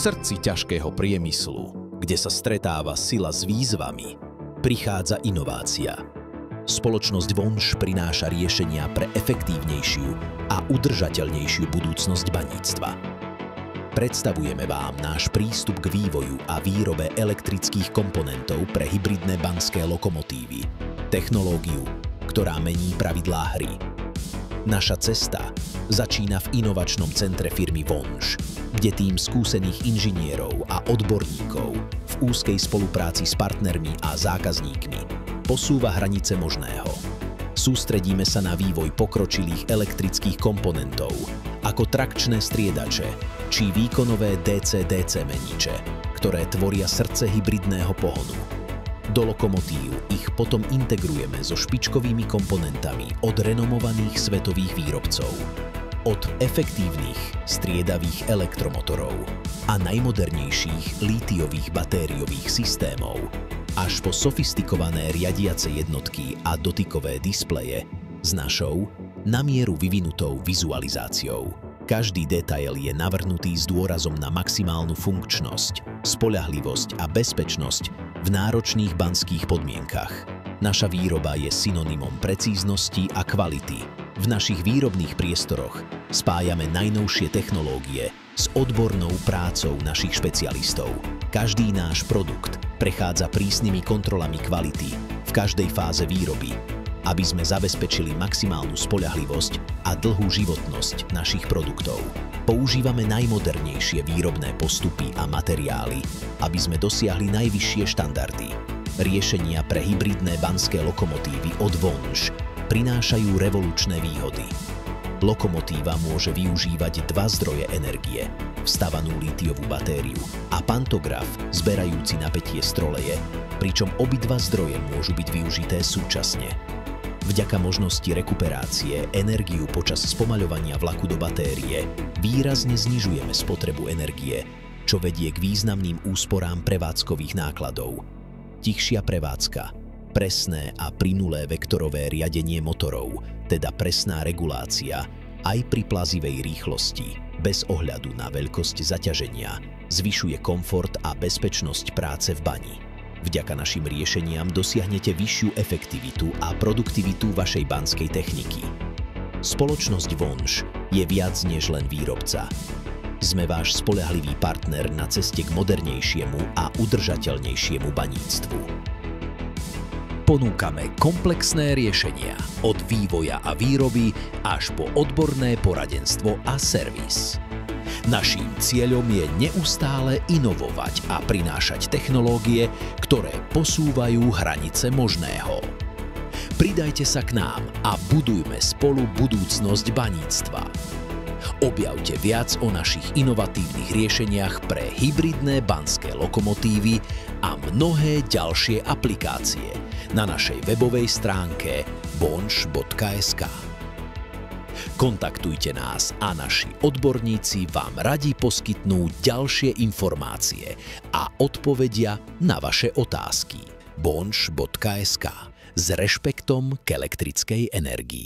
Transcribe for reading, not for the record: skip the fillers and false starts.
srdci ťažkého priemyslu, kde sa stretáva sila s výzvami, prichádza inovácia. Spoločnosť Vonš prináša riešenia pre efektívnejšiu a udržateľnejšiu budúcnosť baníctva. Predstavujeme vám náš prístup k vývoju a výrobe elektrických komponentov pre hybridné banské lokomotívy, technológiu, ktorá mení pravidlá hry. Naša cesta začína v inovačnom centre firmy Vonš, kde tím skúsených inžinierov a odborníkov v úzkej spolupráci s partnermi a zákazníkmi posúva hranice možného. Sústredíme sa na vývoj pokročilých elektrických komponentov, ako trakčné striedače či výkonové DC-DC meniče, ktoré tvoria srdce hybridného pohonu. Do lokomotív ich potom integrujeme so špičkovými komponentami od renomovaných svetových výrobcov. Od efektívnych, striedavých elektromotorov a najmodernejších lítiových batériových systémov až po sofistikované riadiace jednotky a dotykové displeje s našou na mieru vyvinutou vizualizáciou. Každý detail je navrhnutý s dôrazom na maximálnu funkčnosť, spoľahlivosť a bezpečnosť v náročných banských podmienkach. Naša výroba je synonymom precíznosti a kvality. V našich výrobných priestoroch spájame najnovšie technológie s odbornou prácou našich špecialistov. Každý náš produkt prechádza prísnymi kontrolami kvality v každej fáze výroby, aby sme zabezpečili maximálnu spoľahlivosť a dlhú životnosť našich produktov. Používame najmodernejšie výrobné postupy a materiály, aby sme dosiahli najvyššie štandardy. Riešenia pre hybridné banské lokomotívy od Vonš prinášajú revolučné výhody. Lokomotíva môže využívať dva zdroje energie, vstavanú lítiovú batériu a pantograf zberajúci napätie stroleje, pričom obidva zdroje môžu byť využité súčasne. Vďaka možnosti rekuperácie energiu počas spomaľovania vlaku do batérie výrazne znižujeme spotrebu energie, čo vedie k významným úsporám prevádzkových nákladov. Tichšia prevádzka, presné a plynulé vektorové riadenie motorov, teda presná regulácia, aj pri plazivej rýchlosti, bez ohľadu na veľkosť zaťaženia, zvyšuje komfort a bezpečnosť práce v bani. Vďaka našim riešeniam dosiahnete vyššiu efektivitu a produktivitu vašej banskej techniky. Spoločnosť Vonš je viac než len výrobca. Sme váš spoľahlivý partner na ceste k modernejšiemu a udržateľnejšiemu baníctvu. Ponúkame komplexné riešenia od vývoja a výroby až po odborné poradenstvo a servis. Naším cieľom je neustále inovovať a prinášať technológie, ktoré posúvajú hranice možného. Pridajte sa k nám a budujme spolu budúcnosť baníctva. Objavte viac o našich inovatívnych riešeniach pre hybridné banské lokomotívy a mnohé ďalšie aplikácie na našej webovej stránke vonš.sk. Kontaktujte nás a naši odborníci vám radi poskytnú ďalšie informácie a odpovedia na vaše otázky. vonš.sk s rešpektom k elektrickej energii.